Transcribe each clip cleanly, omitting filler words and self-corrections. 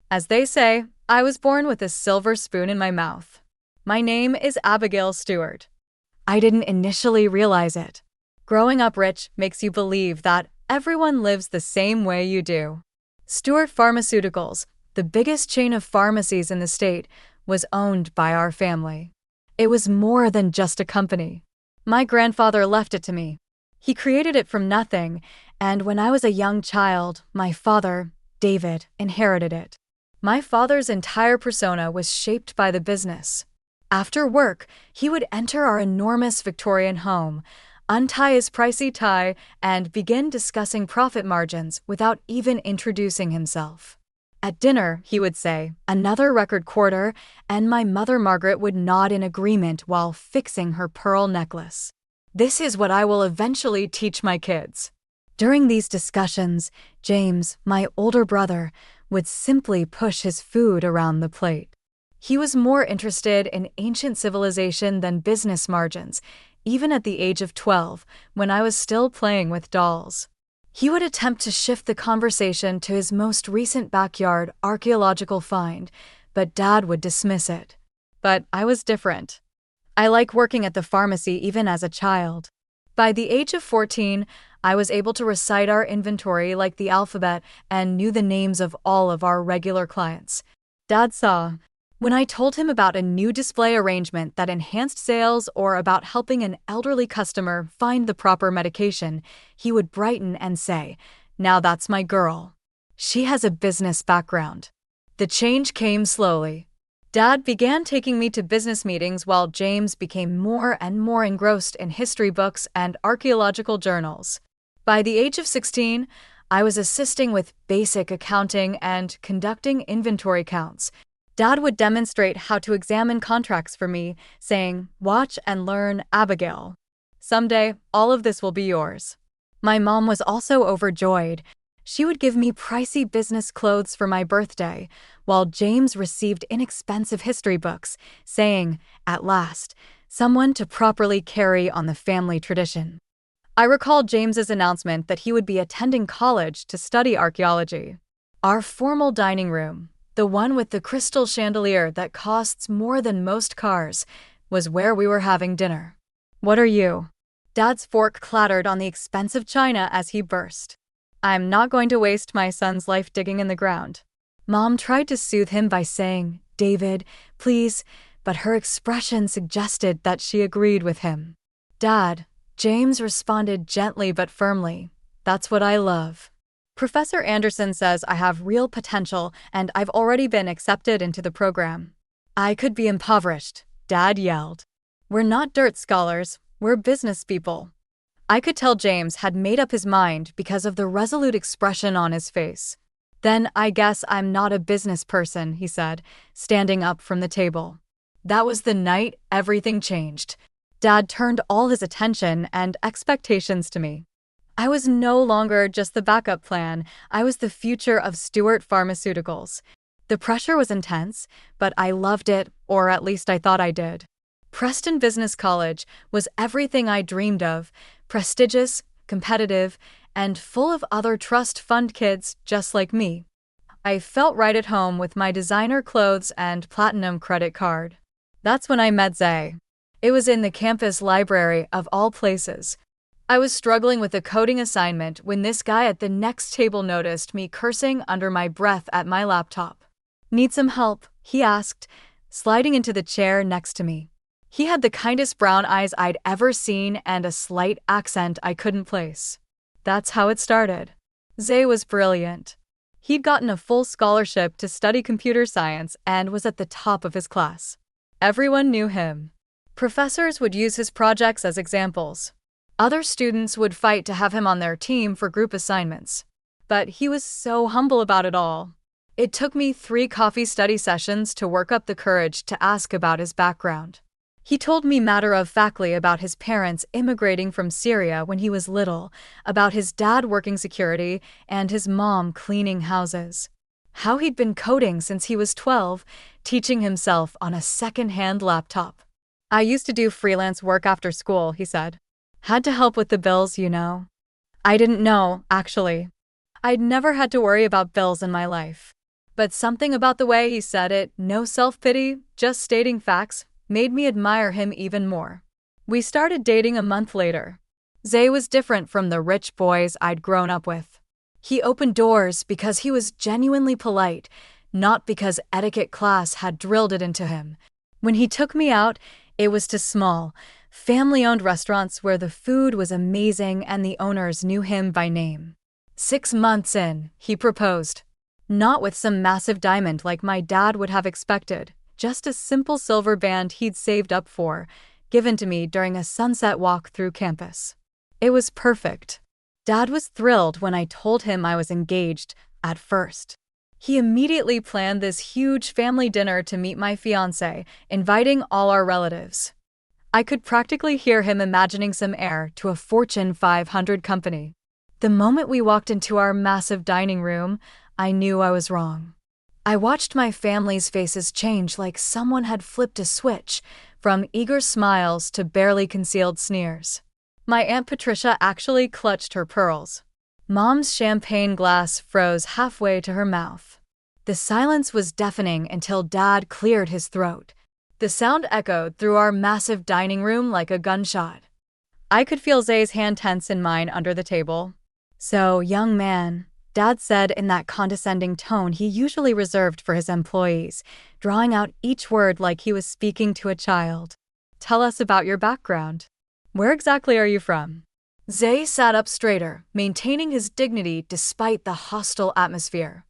As they say, I was born with a silver spoon in my mouth. My name is Abigail Stewart. I didn't initially realize it. Growing up rich makes you believe that everyone lives the same way you do. Stewart Pharmaceuticals, the biggest chain of pharmacies in the state, was owned by our family. It was more than just a company. My grandfather left it to me. He created it from nothing, and when I was a young child, my father, David, inherited it. My father's entire persona was shaped by the business. After work, he would enter our enormous Victorian home, untie his pricey tie, and begin discussing profit margins without even introducing himself. At dinner, he would say, "Another record quarter," and my mother Margaret would nod in agreement while fixing her pearl necklace. This is what I will eventually teach my kids. During these discussions, James, my older brother, would simply push his food around the plate. He was more interested in ancient civilization than business margins, even at the age of 12, when I was still playing with dolls. He would attempt to shift the conversation to his most recent backyard archaeological find, but Dad would dismiss it. But I was different. I like working at the pharmacy even as a child. By the age of 14, I was able to recite our inventory like the alphabet and knew the names of all of our regular clients. Dad saw. When I told him about a new display arrangement that enhanced sales or about helping an elderly customer find the proper medication, he would brighten and say, "Now that's my girl. She has a business background." The change came slowly. Dad began taking me to business meetings while James became more and more engrossed in history books and archaeological journals. By the age of 16, I was assisting with basic accounting and conducting inventory counts. Dad would demonstrate how to examine contracts for me, saying, "Watch and learn, Abigail. Someday, all of this will be yours." My mom was also overjoyed. She would give me pricey business clothes for my birthday, while James received inexpensive history books, saying, "At last, someone to properly carry on the family tradition." I recall James's announcement that he would be attending college to study archaeology. Our formal dining room, the one with the crystal chandelier that costs more than most cars, was where we were having dinner. "What are you?" Dad's fork clattered on the expensive china as he burst. "I'm not going to waste my son's life digging in the ground." Mom tried to soothe him by saying, "David, please," but her expression suggested that she agreed with him. "Dad," James responded gently but firmly, "that's what I love. Professor Anderson says I have real potential and I've already been accepted into the program." "I could be impoverished," Dad yelled. "We're not dirt scholars, we're business people." I could tell James had made up his mind because of the resolute expression on his face. "Then I guess I'm not a business person," he said, standing up from the table. That was the night everything changed. Dad turned all his attention and expectations to me. I was no longer just the backup plan, I was the future of Stewart Pharmaceuticals. The pressure was intense, but I loved it, or at least I thought I did. Preston Business College was everything I dreamed of, prestigious, competitive, and full of other trust fund kids just like me. I felt right at home with my designer clothes and platinum credit card. That's when I met Zay. It was in the campus library of all places. I was struggling with a coding assignment when this guy at the next table noticed me cursing under my breath at my laptop. "Need some help?" he asked, sliding into the chair next to me. He had the kindest brown eyes I'd ever seen and a slight accent I couldn't place. That's how it started. Zay was brilliant. He'd gotten a full scholarship to study computer science and was at the top of his class. Everyone knew him. Professors would use his projects as examples. Other students would fight to have him on their team for group assignments. But he was so humble about it all. It took me 3 coffee study sessions to work up the courage to ask about his background. He told me matter-of-factly about his parents immigrating from Syria when he was little, about his dad working security, and his mom cleaning houses. How he'd been coding since he was 12, teaching himself on a second-hand laptop. "I used to do freelance work after school," he said. "Had to help with the bills, you know." I didn't know, actually. I'd never had to worry about bills in my life. But something about the way he said it, no self-pity, just stating facts, made me admire him even more. We started dating a month later. Zay was different from the rich boys I'd grown up with. He opened doors because he was genuinely polite, not because etiquette class had drilled it into him. When he took me out, it was to small, family-owned restaurants where the food was amazing and the owners knew him by name. 6 months in, he proposed. Not with some massive diamond like my dad would have expected, just a simple silver band he'd saved up for, given to me during a sunset walk through campus. It was perfect. Dad was thrilled when I told him I was engaged, at first. He immediately planned this huge family dinner to meet my fiancé, inviting all our relatives. I could practically hear him imagining some heir to a Fortune 500 company. The moment we walked into our massive dining room, I knew I was wrong. I watched my family's faces change like someone had flipped a switch, from eager smiles to barely concealed sneers. My Aunt Patricia actually clutched her pearls. Mom's champagne glass froze halfway to her mouth. The silence was deafening until Dad cleared his throat. The sound echoed through our massive dining room like a gunshot. I could feel Zay's hand tense in mine under the table. "So, young man," Dad said in that condescending tone he usually reserved for his employees, drawing out each word like he was speaking to a child. "Tell us about your background. Where exactly are you from?" Zay sat up straighter, maintaining his dignity despite the hostile atmosphere.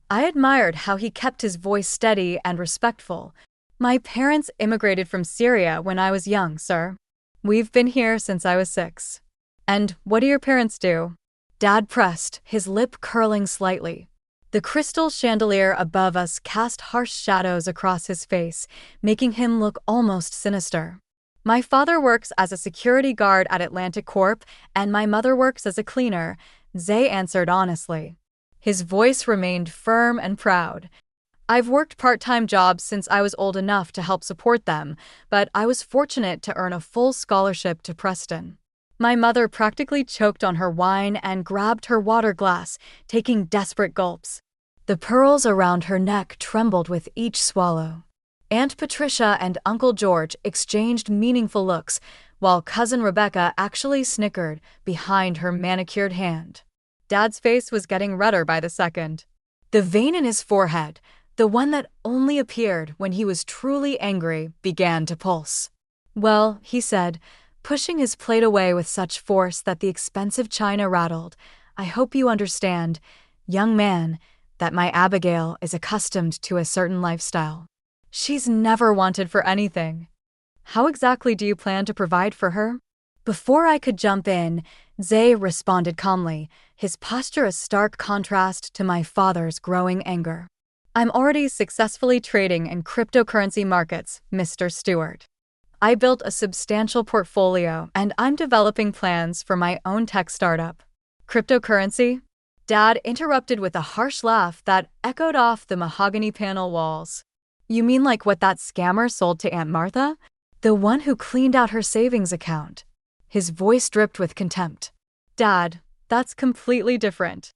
I admired how he kept his voice steady and respectful. "My parents immigrated from Syria when I was young, sir. We've been here since I was 6. And what do your parents do?" Dad pressed, his lip curling slightly. The crystal chandelier above us cast harsh shadows across his face, making him look almost sinister. "My father works as a security guard at Atlantic Corp, and my mother works as a cleaner," Zay answered honestly. His voice remained firm and proud. "I've worked part-time jobs since I was old enough to help support them, but I was fortunate to earn a full scholarship to Preston." My mother practically choked on her wine and grabbed her water glass, taking desperate gulps. The pearls around her neck trembled with each swallow. Aunt Patricia and Uncle George exchanged meaningful looks, while Cousin Rebecca actually snickered behind her manicured hand. Dad's face was getting redder by the second. The vein in his forehead, the one that only appeared when he was truly angry, began to pulse. "Well," he said, pushing his plate away with such force that the expensive china rattled, "I hope you understand, young man, that my Abigail is accustomed to a certain lifestyle. She's never wanted for anything. How exactly do you plan to provide for her?" Before I could jump in, Zay responded calmly, his posture a stark contrast to my father's growing anger. "I'm already successfully trading in cryptocurrency markets, Mr. Stewart. I built a substantial portfolio, and I'm developing plans for my own tech startup." "Cryptocurrency?" Dad interrupted with a harsh laugh that echoed off the mahogany panel walls. "You mean like what that scammer sold to Aunt Martha? The one who cleaned out her savings account?" His voice dripped with contempt. "Dad, that's completely different."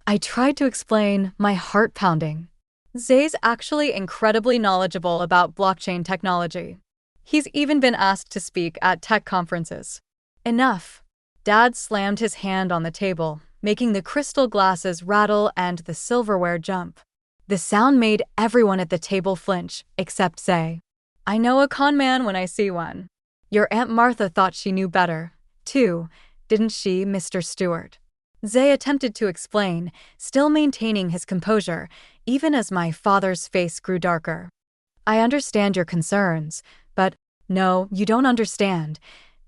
I tried to explain, my heart pounding. Zay's actually incredibly knowledgeable about blockchain technology. He's even been asked to speak at tech conferences. "Enough." Dad slammed his hand on the table, making the crystal glasses rattle and the silverware jump. The sound made everyone at the table flinch, except Zay. "I know a con man when I see one. Your Aunt Martha thought she knew better, too, didn't she, Mr. Stewart?" Zay attempted to explain, still maintaining his composure, even as my father's face grew darker. "I understand your concerns, but no, you don't understand."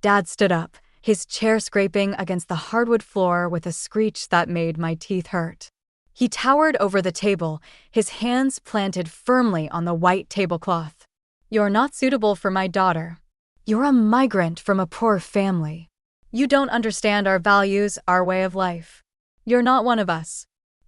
Dad stood up, his chair scraping against the hardwood floor with a screech that made my teeth hurt. He towered over the table, his hands planted firmly on the white tablecloth. "You're not suitable for my daughter. You're a migrant from a poor family. You don't understand our values, our way of life. You're not one of us."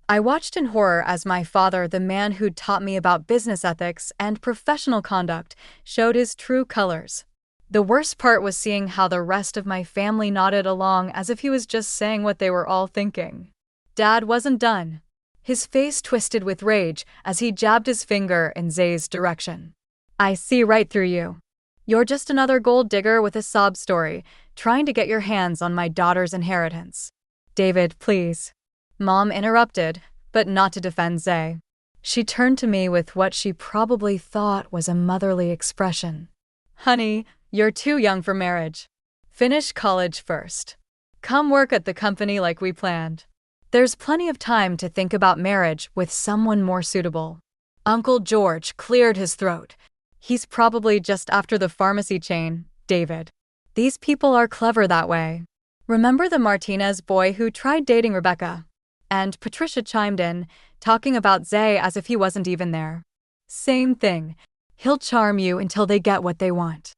I watched in horror as my father, the man who'd taught me about business ethics and professional conduct, showed his true colors. The worst part was seeing how the rest of my family nodded along as if he was just saying what they were all thinking. Dad wasn't done. His face twisted with rage as he jabbed his finger in Zay's direction. I see right through you. You're just another gold digger with a sob story, trying to get your hands on my daughter's inheritance. David, please. Mom interrupted, but not to defend Zay. She turned to me with what she probably thought was a motherly expression. Honey, you're too young for marriage. Finish college first. Come work at the company like we planned. There's plenty of time to think about marriage with someone more suitable. Uncle George cleared his throat. He's probably just after the pharmacy chain, David. These people are clever that way. Remember the Martinez boy who tried dating Rebecca? And Patricia chimed in, talking about Zay as if he wasn't even there. Same thing. He'll charm you until they get what they want.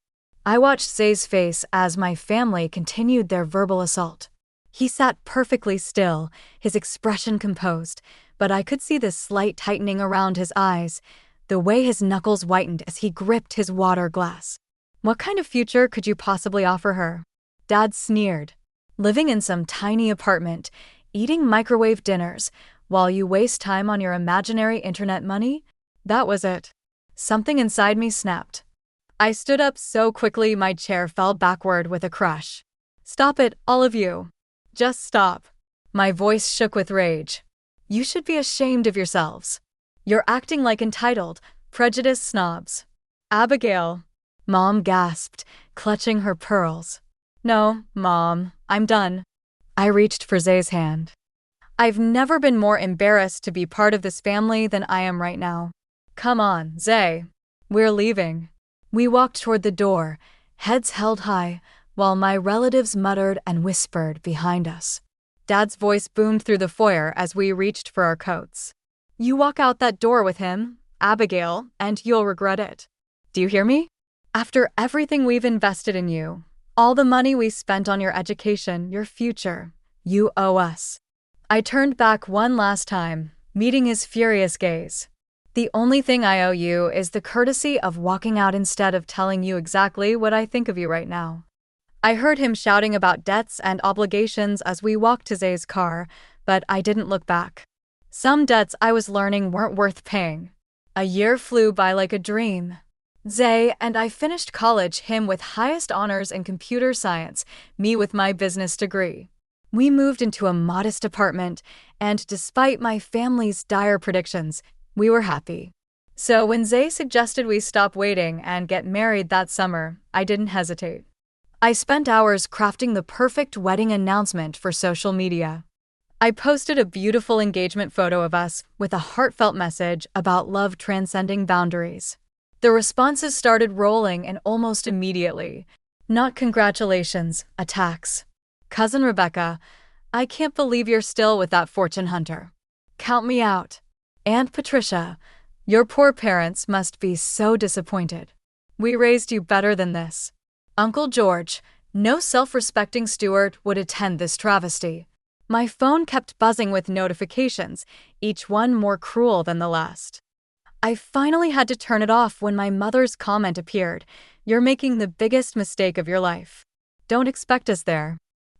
I watched Zay's face as my family continued their verbal assault. He sat perfectly still, his expression composed, but I could see the slight tightening around his eyes, the way his knuckles whitened as he gripped his water glass. What kind of future could you possibly offer her? Dad sneered. Living in some tiny apartment, eating microwave dinners, while you waste time on your imaginary internet money? That was it. Something inside me snapped. I stood up so quickly my chair fell backward with a crash. Stop it, all of you. Just stop. My voice shook with rage. You should be ashamed of yourselves. You're acting like entitled, prejudiced snobs. Abigail. Mom gasped, clutching her pearls. No, Mom, I'm done. I reached for Zay's hand. I've never been more embarrassed to be part of this family than I am right now. Come on, Zay. We're leaving. We walked toward the door, heads held high, while my relatives muttered and whispered behind us. Dad's voice boomed through the foyer as we reached for our coats. You walk out that door with him, Abigail, and you'll regret it. Do you hear me? After everything we've invested in you, all the money we spent on your education, your future, you owe us. I turned back one last time, meeting his furious gaze. The only thing I owe you is the courtesy of walking out instead of telling you exactly what I think of you right now. I heard him shouting about debts and obligations as we walked to Zay's car, but I didn't look back. Some debts I was learning weren't worth paying. A year flew by like a dream. Zay and I finished college, him with highest honors in computer science, me with my business degree. We moved into a modest apartment, and despite my family's dire predictions, we were happy. So when Zay suggested we stop waiting and get married that summer, I didn't hesitate. I spent hours crafting the perfect wedding announcement for social media. I posted a beautiful engagement photo of us with a heartfelt message about love transcending boundaries. The responses started rolling, and almost immediately. Not congratulations, attacks. Cousin Rebecca, I can't believe you're still with that fortune hunter. Count me out. Aunt Patricia, your poor parents must be so disappointed. We raised you better than this. Uncle George, no self-respecting Stewart would attend this travesty. My phone kept buzzing with notifications, each one more cruel than the last. I finally had to turn it off when my mother's comment appeared. You're making the biggest mistake of your life. Don't expect us there.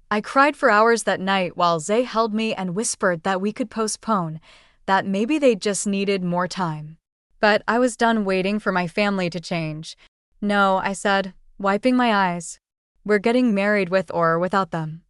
I cried for hours that night while Zay held me and whispered that we could postpone, that maybe they just needed more time. But I was done waiting for my family to change. No, I said, wiping my eyes. We're getting married with or without them.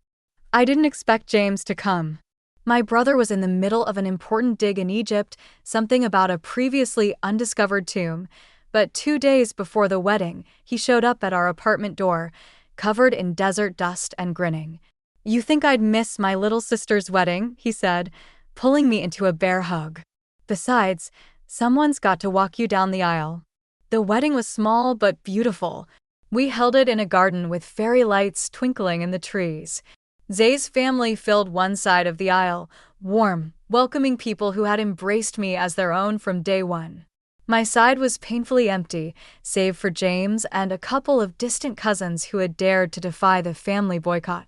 I didn't expect James to come. My brother was in the middle of an important dig in Egypt, something about a previously undiscovered tomb, but 2 days before the wedding, he showed up at our apartment door, covered in desert dust and grinning. You think I'd miss my little sister's wedding, he said, pulling me into a bear hug. Besides, someone's got to walk you down the aisle. The wedding was small but beautiful. We held it in a garden with fairy lights twinkling in the trees. Zay's family filled one side of the aisle, warm, welcoming people who had embraced me as their own from day one. My side was painfully empty, save for James and a couple of distant cousins who had dared to defy the family boycott.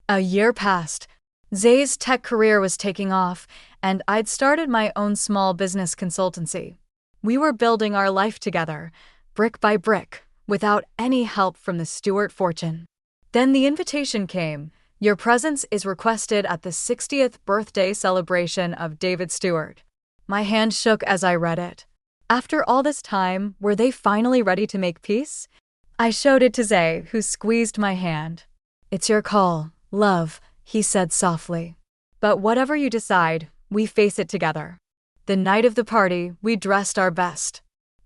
A year passed. Zay's tech career was taking off, and I'd started my own small business consultancy. We were building our life together, brick by brick, without any help from the Stewart fortune. Then the invitation came. Your presence is requested at the 60th birthday celebration of David Stewart. My hand shook as I read it. After all this time, were they finally ready to make peace? I showed it to Zay, who squeezed my hand. It's your call, love, he said softly. But whatever you decide, we face it together. The night of the party, we dressed our best.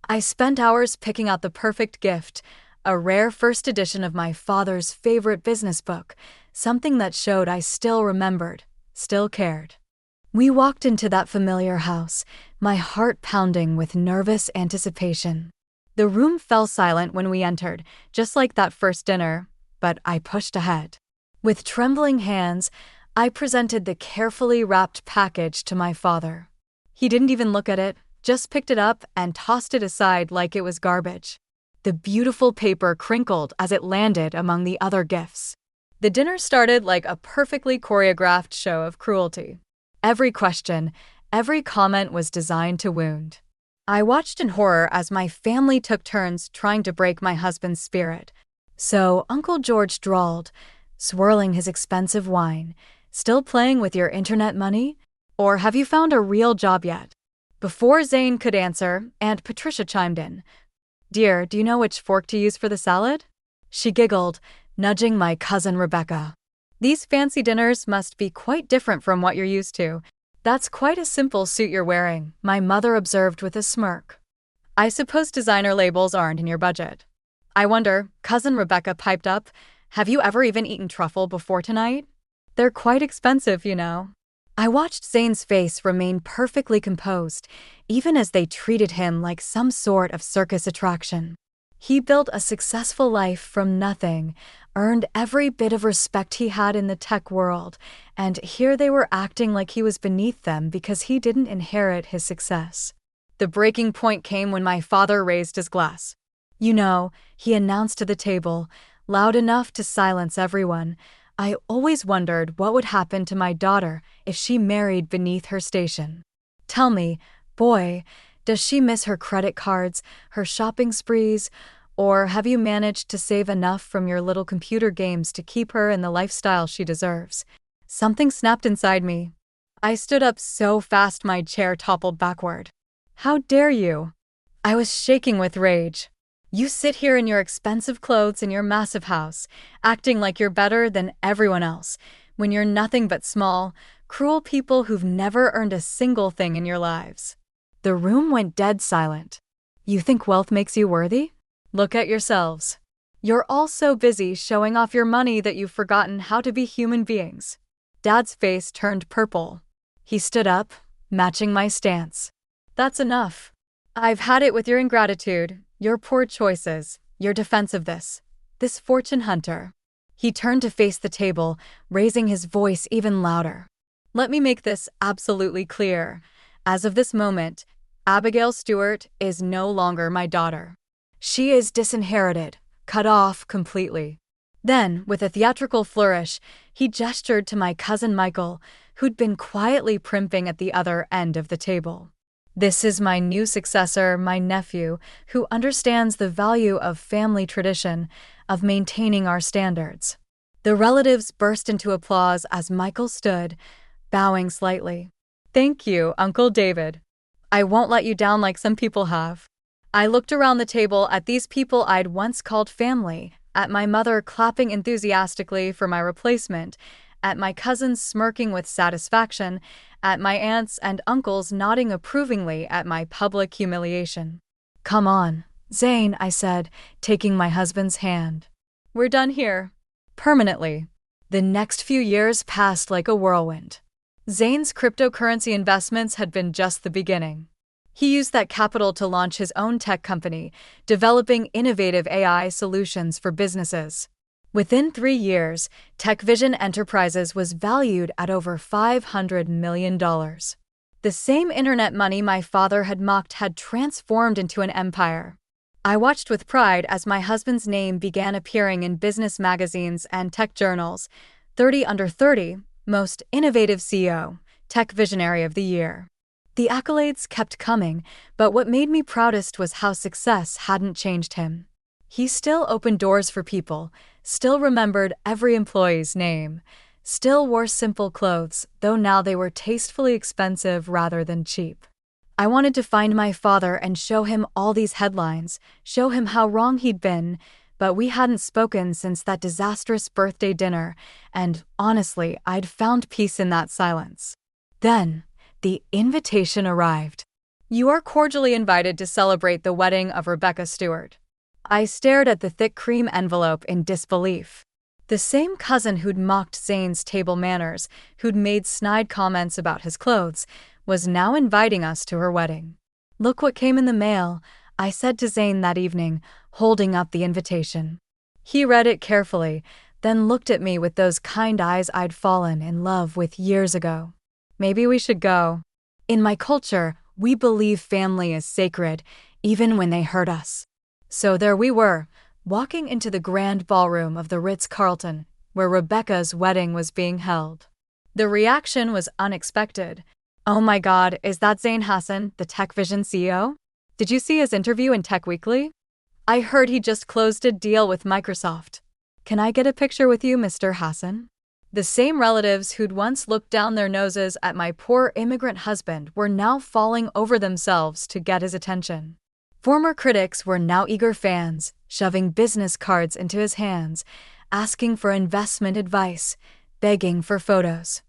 I spent hours picking out the perfect gift, a rare first edition of my father's favorite business book, something that showed I still remembered, still cared. We walked into that familiar house, my heart pounding with nervous anticipation. The room fell silent when we entered, just like that first dinner, but I pushed ahead. With trembling hands, I presented the carefully wrapped package to my father. He didn't even look at it, just picked it up and tossed it aside like it was garbage. The beautiful paper crinkled as it landed among the other gifts. The dinner started like a perfectly choreographed show of cruelty. Every question, every comment was designed to wound. I watched in horror as my family took turns trying to break my husband's spirit. So Uncle George drawled, swirling his expensive wine, "Still playing with your internet money? Or have you found a real job yet?" Before Zane could answer, Aunt Patricia chimed in. "Dear, do you know which fork to use for the salad?" She giggled, nudging my cousin Rebecca. "These fancy dinners must be quite different from what you're used to. That's quite a simple suit you're wearing," my mother observed with a smirk. "I suppose designer labels aren't in your budget." "I wonder," cousin Rebecca piped up, "have you ever even eaten truffle before tonight? They're quite expensive, you know." I watched Zane's face remain perfectly composed, even as they treated him like some sort of circus attraction. He built a successful life from nothing, earned every bit of respect he had in the tech world, and here they were acting like he was beneath them because he didn't inherit his success. The breaking point came when my father raised his glass. "You know," he announced to the table, loud enough to silence everyone, "I always wondered what would happen to my daughter if she married beneath her station. Tell me, boy, does she miss her credit cards, her shopping sprees, or have you managed to save enough from your little computer games to keep her in the lifestyle she deserves?" Something snapped inside me. I stood up so fast my chair toppled backward. "How dare you?" I was shaking with rage. "You sit here in your expensive clothes in your massive house, acting like you're better than everyone else, when you're nothing but small, cruel people who've never earned a single thing in your lives." The room went dead silent. "You think wealth makes you worthy? Look at yourselves. You're all so busy showing off your money that you've forgotten how to be human beings." Dad's face turned purple. He stood up, matching my stance. "That's enough. I've had it with your ingratitude, your poor choices, your defensiveness. This fortune hunter." He turned to face the table, raising his voice even louder. "Let me make this absolutely clear. As of this moment, Abigail Stewart is no longer my daughter. She is disinherited, cut off completely." Then, with a theatrical flourish, he gestured to my cousin Michael, who'd been quietly primping at the other end of the table. "This is my new successor, my nephew, who understands the value of family tradition, of maintaining our standards." The relatives burst into applause as Michael stood, bowing slightly. "Thank you, Uncle David. I won't let you down like some people have." I looked around the table at these people I'd once called family, at my mother clapping enthusiastically for my replacement, at my cousins smirking with satisfaction, at my aunts and uncles nodding approvingly at my public humiliation. "Come on, Zane," I said, taking my husband's hand. "We're done here. Permanently." The next few years passed like a whirlwind. Zane's cryptocurrency investments had been just the beginning. He used that capital to launch his own tech company, developing innovative AI solutions for businesses. Within 3 years, TechVision Enterprises was valued at over $500 million. The same internet money my father had mocked had transformed into an empire. I watched with pride as my husband's name began appearing in business magazines and tech journals. 30 Under 30, Most Innovative CEO, Tech Visionary of the Year. The accolades kept coming, but what made me proudest was how success hadn't changed him. He still opened doors for people, still remembered every employee's name, still wore simple clothes, though now they were tastefully expensive rather than cheap. I wanted to find my father and show him all these headlines, show him how wrong he'd been, but we hadn't spoken since that disastrous birthday dinner, and honestly, I'd found peace in that silence. Then, the invitation arrived. You are cordially invited to celebrate the wedding of Rebecca Stewart. I stared at the thick cream envelope in disbelief. The same cousin who'd mocked Zane's table manners, who'd made snide comments about his clothes, was now inviting us to her wedding. Look what came in the mail, I said to Zane that evening, holding up the invitation. He read it carefully, then looked at me with those kind eyes I'd fallen in love with years ago. Maybe we should go. In my culture, we believe family is sacred, even when they hurt us. So there we were, walking into the grand ballroom of the Ritz-Carlton, where Rebecca's wedding was being held. The reaction was unexpected. Oh my God, is that Zane Hassan, the Tech Vision CEO? Did you see his interview in Tech Weekly? I heard he just closed a deal with Microsoft. Can I get a picture with you, Mr. Hassan? The same relatives who'd once looked down their noses at my poor immigrant husband were now falling over themselves to get his attention. Former critics were now eager fans, shoving business cards into his hands, asking for investment advice, begging for photos.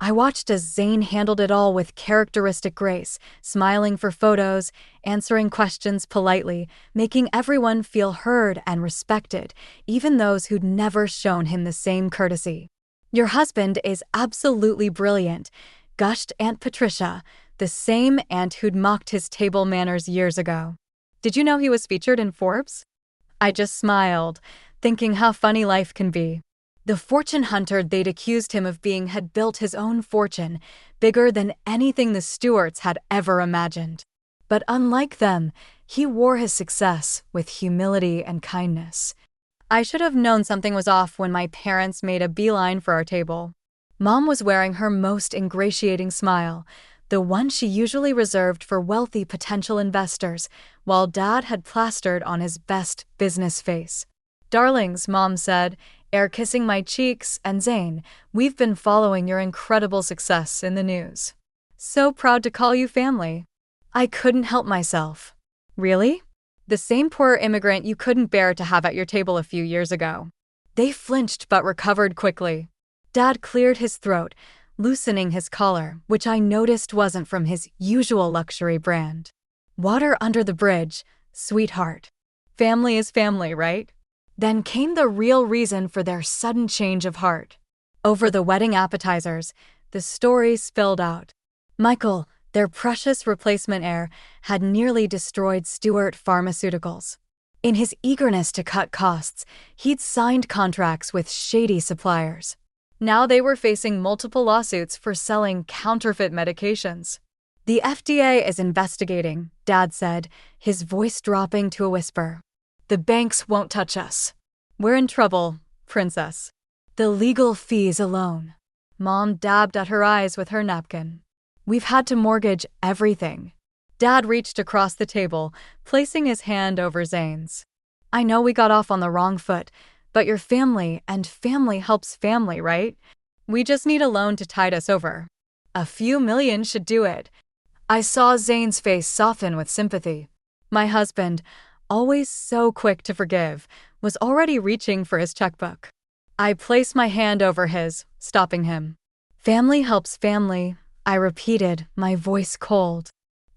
I watched as Zane handled it all with characteristic grace, smiling for photos, answering questions politely, making everyone feel heard and respected, even those who'd never shown him the same courtesy. Your husband is absolutely brilliant, gushed Aunt Patricia, the same aunt who'd mocked his table manners years ago. Did you know he was featured in Forbes? I just smiled, thinking how funny life can be. The fortune hunter they'd accused him of being had built his own fortune, bigger than anything the Stewarts had ever imagined. But unlike them, he wore his success with humility and kindness. I should have known something was off when my parents made a beeline for our table. Mom was wearing her most ingratiating smile, the one she usually reserved for wealthy potential investors, while Dad had plastered on his best business face. Darlings, Mom said, air-kissing my cheeks, and Zane, we've been following your incredible success in the news. So proud to call you family. I couldn't help myself. Really? The same poor immigrant you couldn't bear to have at your table a few years ago. They flinched but recovered quickly. Dad cleared his throat, loosening his collar, which I noticed wasn't from his usual luxury brand. Water under the bridge, sweetheart. Family is family, right? Then came the real reason for their sudden change of heart. Over the wedding appetizers, the story spilled out. Michael, their precious replacement heir, had nearly destroyed Stewart Pharmaceuticals. In his eagerness to cut costs, he'd signed contracts with shady suppliers. Now they were facing multiple lawsuits for selling counterfeit medications. The FDA is investigating, Dad said, his voice dropping to a whisper. The banks won't touch us. We're in trouble, princess. The legal fees alone. Mom dabbed at her eyes with her napkin. We've had to mortgage everything. Dad reached across the table, placing his hand over Zane's. I know we got off on the wrong foot, but you're family, and family helps family, right? We just need a loan to tide us over. A few million should do it. I saw Zane's face soften with sympathy. My husband, always so quick to forgive, was already reaching for his checkbook. I placed my hand over his, stopping him. Family helps family, I repeated, my voice cold.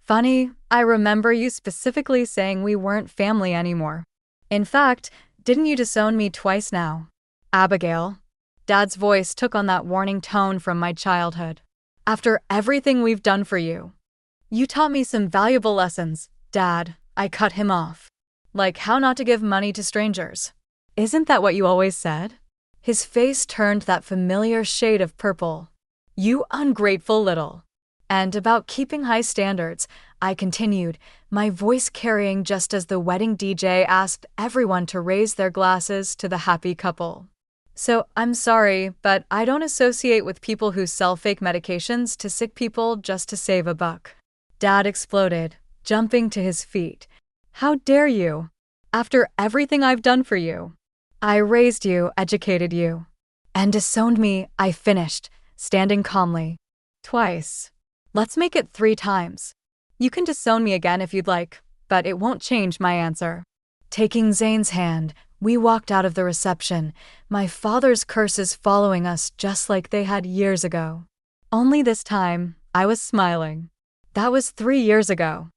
Funny, I remember you specifically saying we weren't family anymore. In fact, didn't you disown me twice now? Abigail. Dad's voice took on that warning tone from my childhood. After everything we've done for you. You taught me some valuable lessons, Dad, I cut him off. Like how not to give money to strangers. Isn't that what you always said? His face turned that familiar shade of purple. You ungrateful little. And about keeping high standards, I continued, my voice carrying just as the wedding DJ asked everyone to raise their glasses to the happy couple. So, I'm sorry, but I don't associate with people who sell fake medications to sick people just to save a buck. Dad exploded, jumping to his feet. How dare you? After everything I've done for you. I raised you, educated you. And disowned me, I finished, standing calmly. Twice. Let's make it 3 times. You can disown me again if you'd like, but it won't change my answer. Taking Zane's hand, we walked out of the reception, my father's curses following us just like they had years ago. Only this time, I was smiling. That was 3 years ago.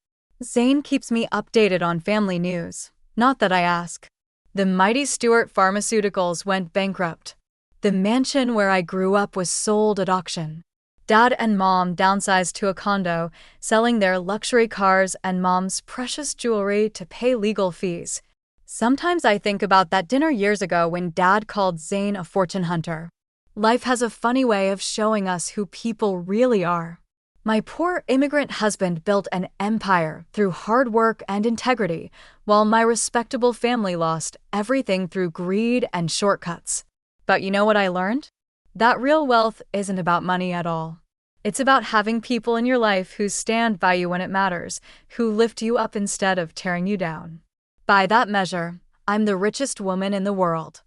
Zane keeps me updated on family news, not that I ask. The mighty Stewart Pharmaceuticals went bankrupt. The mansion where I grew up was sold at auction. Dad and Mom downsized to a condo, selling their luxury cars and Mom's precious jewelry to pay legal fees. Sometimes I think about that dinner years ago when Dad called Zane a fortune hunter. Life has a funny way of showing us who people really are. My poor immigrant husband built an empire through hard work and integrity, while my respectable family lost everything through greed and shortcuts. But you know what I learned? That real wealth isn't about money at all. It's about having people in your life who stand by you when it matters, who lift you up instead of tearing you down. By that measure, I'm the richest woman in the world.